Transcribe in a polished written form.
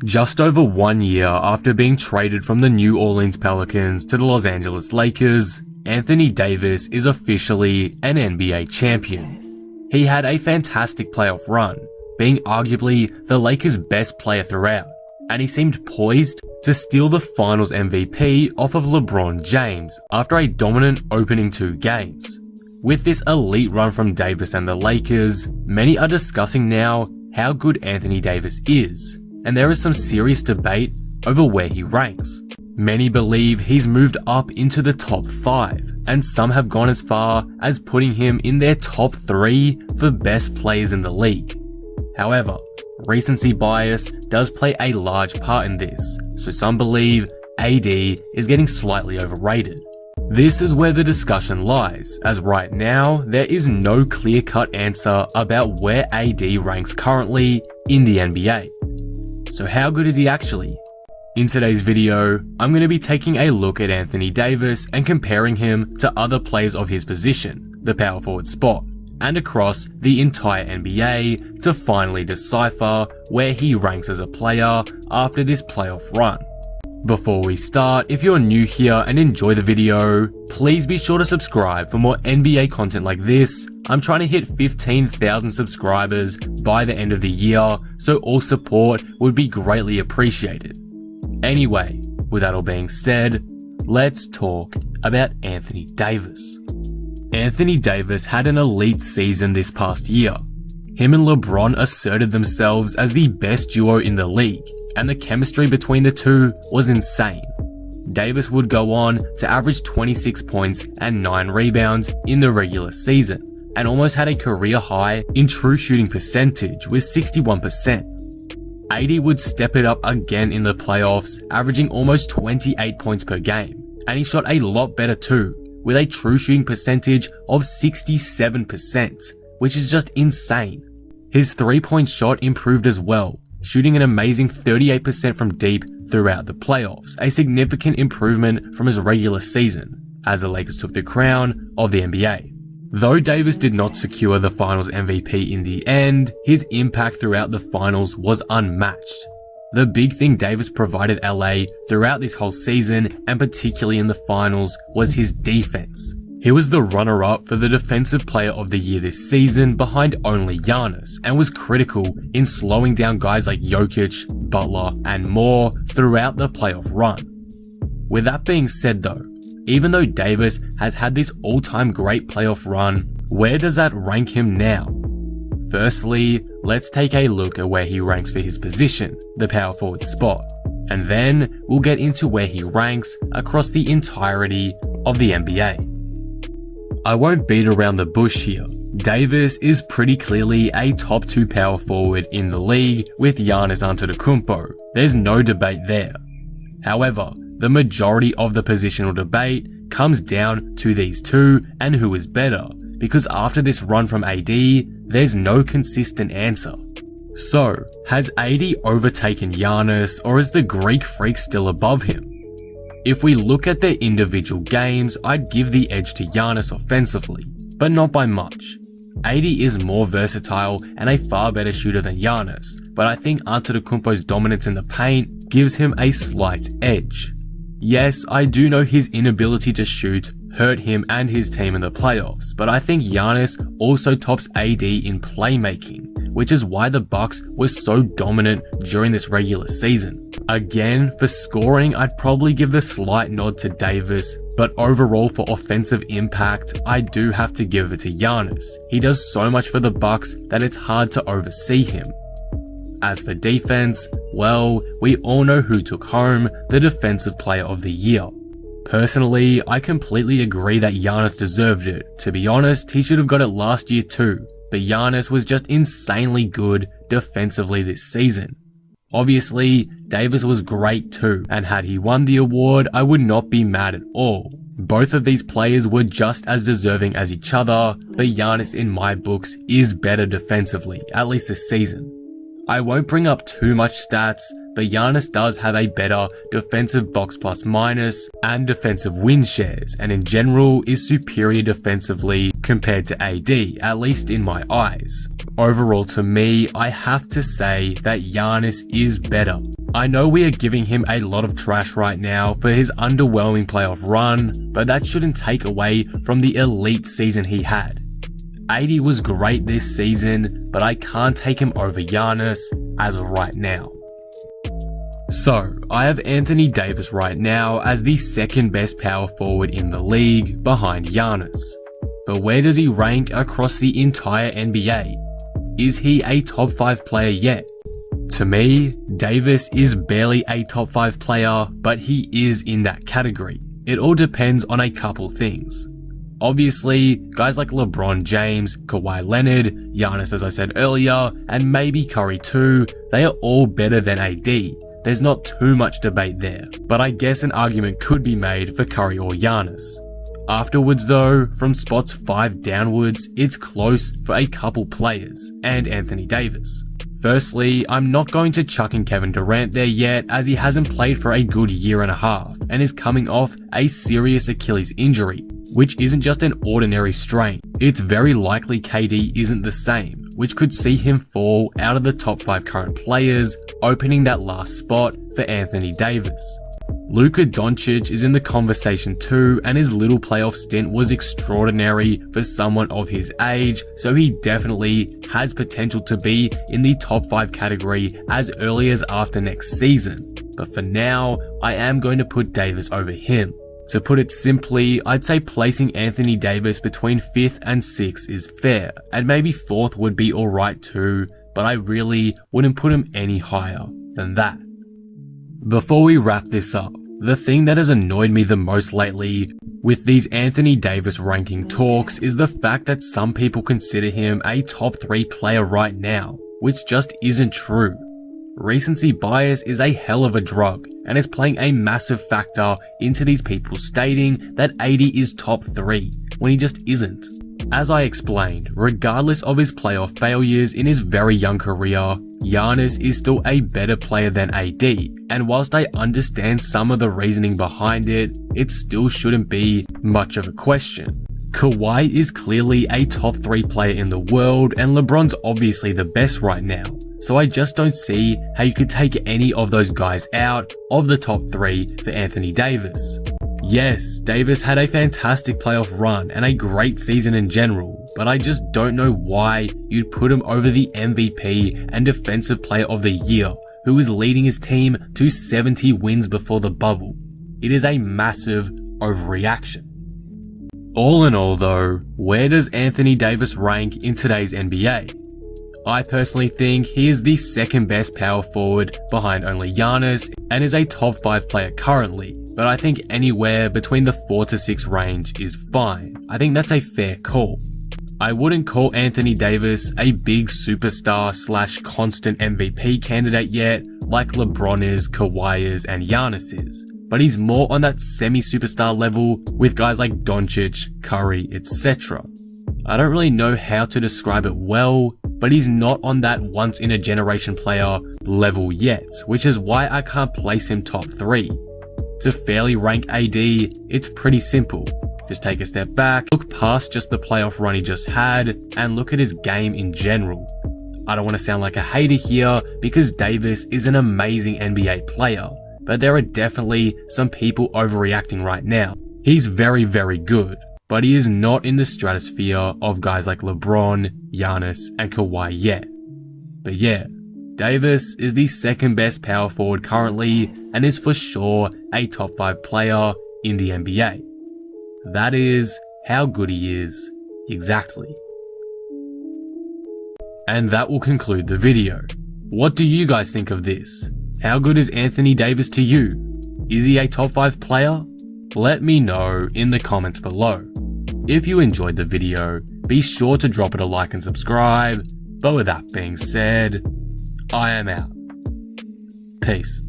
Just over 1 year after being traded from the New Orleans Pelicans to the Los Angeles Lakers, Anthony Davis is officially an NBA champion. He had a fantastic playoff run, being arguably the Lakers' best player throughout, and he seemed poised to steal the Finals MVP off of LeBron James after a dominant opening 2 games. With this elite run from Davis and the Lakers, many are discussing now how good Anthony Davis is, and there is some serious debate over where he ranks. Many believe he's moved up into the top 5, and some have gone as far as putting him in their top 3 for best players in the league. However, recency bias does play a large part in this, so some believe AD is getting slightly overrated. This is where the discussion lies, as right now there is no clear-cut answer about where AD ranks currently in the NBA. So how good is he actually? In today's video, I'm going to be taking a look at Anthony Davis and comparing him to other players of his position, the power forward spot, and across the entire NBA to finally decipher where he ranks as a player after this playoff run. Before we start, if you're new here and enjoy the video, please be sure to subscribe for more NBA content like this. I'm trying to hit 15,000 subscribers by the end of the year, so all support would be greatly appreciated. Anyway, with that all being said, let's talk about Anthony Davis. Anthony Davis had an elite season this past year. Him and LeBron asserted themselves as the best duo in the league, and the chemistry between the two was insane. Davis would go on to average 26 points and 9 rebounds in the regular season, and almost had a career high in true shooting percentage with 61%. AD would step it up again in the playoffs, averaging almost 28 points per game, and he shot a lot better too, with a true shooting percentage of 67%, which is just insane. His 3-point shot improved as well, shooting an amazing 38% from deep throughout the playoffs, a significant improvement from his regular season, as the Lakers took the crown of the NBA. Though Davis did not secure the Finals MVP in the end, his impact throughout the Finals was unmatched. The big thing Davis provided LA throughout this whole season, and particularly in the Finals, was his defense. He was the runner-up for the Defensive Player of the Year this season behind only Giannis, and was critical in slowing down guys like Jokic, Butler, and more throughout the playoff run. With that being said though, even though Davis has had this all-time great playoff run, where does that rank him now? Firstly, let's take a look at where he ranks for his position, the power forward spot, and then we'll get into where he ranks across the entirety of the NBA. I won't beat around the bush here. Davis is pretty clearly a top 2 power forward in the league with Giannis Antetokounmpo. There's no debate there. However, the majority of the positional debate comes down to these two and who is better, because after this run from AD, there's no consistent answer. So, has AD overtaken Giannis, or is the Greek Freak still above him? If we look at their individual games, I'd give the edge to Giannis offensively, but not by much. AD is more versatile and a far better shooter than Giannis, but I think Antetokounmpo's dominance in the paint gives him a slight edge. Yes, I do know his inability to shoot hurt him and his team in the playoffs, but I think Giannis also tops AD in playmaking, which is why the Bucks were so dominant during this regular season. Again, for scoring, I'd probably give the slight nod to Davis, but overall for offensive impact, I do have to give it to Giannis. He does so much for the Bucks that it's hard to oversee him. As for defense, well, we all know who took home the Defensive Player of the Year. Personally, I completely agree that Giannis deserved it. To be honest, he should have got it last year too, but Giannis was just insanely good defensively this season. Obviously, Davis was great too, and had he won the award, I would not be mad at all. Both of these players were just as deserving as each other, but Giannis in my books is better defensively, at least this season. I won't bring up too much stats, but Giannis does have a better defensive box plus minus and defensive win shares, and in general is superior defensively compared to AD, at least in my eyes. Overall, to me, I have to say that Giannis is better. I know we are giving him a lot of trash right now for his underwhelming playoff run, but that shouldn't take away from the elite season he had. AD was great this season, but I can't take him over Giannis as of right now. So, I have Anthony Davis right now as the second best power forward in the league behind Giannis. But where does he rank across the entire NBA? Is he a top 5 player yet? To me, Davis is barely a top 5 player, but he is in that category. It all depends on a couple things. Obviously, guys like LeBron James, Kawhi Leonard, Giannis as I said earlier, and maybe Curry too, they are all better than AD. There's not too much debate there, but I guess an argument could be made for Curry or Giannis. Afterwards though, from spots 5 downwards, it's close for a couple players, and Anthony Davis. Firstly, I'm not going to chuck in Kevin Durant there yet, as he hasn't played for a good year and a half, and is coming off a serious Achilles injury, which isn't just an ordinary strain. It's very likely KD isn't the same, which could see him fall out of the top 5 current players, opening that last spot for Anthony Davis. Luka Doncic is in the conversation too, and his little playoff stint was extraordinary for someone of his age, so he definitely has potential to be in the top 5 category as early as after next season. But for now, I am going to put Davis over him. To put it simply, I'd say placing Anthony Davis between 5th and 6th is fair, and maybe 4th would be alright too, but I really wouldn't put him any higher than that. Before we wrap this up, the thing that has annoyed me the most lately with these Anthony Davis ranking talks is the fact that some people consider him a top 3 player right now, which just isn't true. Recency bias is a hell of a drug and is playing a massive factor into these people stating that AD is top 3 when he just isn't. As I explained, regardless of his playoff failures in his very young career, Giannis is still a better player than AD, and whilst I understand some of the reasoning behind it, it still shouldn't be much of a question. Kawhi is clearly a top 3 player in the world, and LeBron's obviously the best right now, so I just don't see how you could take any of those guys out of the top 3 for Anthony Davis. Yes, Davis had a fantastic playoff run and a great season in general, but I just don't know why you'd put him over the MVP and Defensive Player of the Year, who is leading his team to 70 wins before the bubble. It is a massive overreaction. All in all though, where does Anthony Davis rank in today's NBA? I personally think he is the second best power forward behind only Giannis and is a top 5 player currently, but I think anywhere between the 4 to 6 range is fine. I think that's a fair call. I wouldn't call Anthony Davis a big superstar / constant MVP candidate yet, like LeBron is, Kawhi is, and Giannis is, but he's more on that semi-superstar level with guys like Doncic, Curry, etc. I don't really know how to describe it well, but he's not on that once-in-a-generation player level yet, which is why I can't place him top 3. To fairly rank AD, it's pretty simple. Just take a step back, look past just the playoff run he just had, and look at his game in general. I don't want to sound like a hater here, because Davis is an amazing NBA player, but there are definitely some people overreacting right now. He's very, very good, but he is not in the stratosphere of guys like LeBron, Giannis, and Kawhi yet. But yeah, Davis is the second best power forward currently and is for sure a top 5 player in the NBA. That is how good he is, exactly. And that will conclude the video. What do you guys think of this? How good is Anthony Davis to you? Is he a top 5 player? Let me know in the comments below. If you enjoyed the video, be sure to drop it a like and subscribe. But with that being said, I am out. Peace.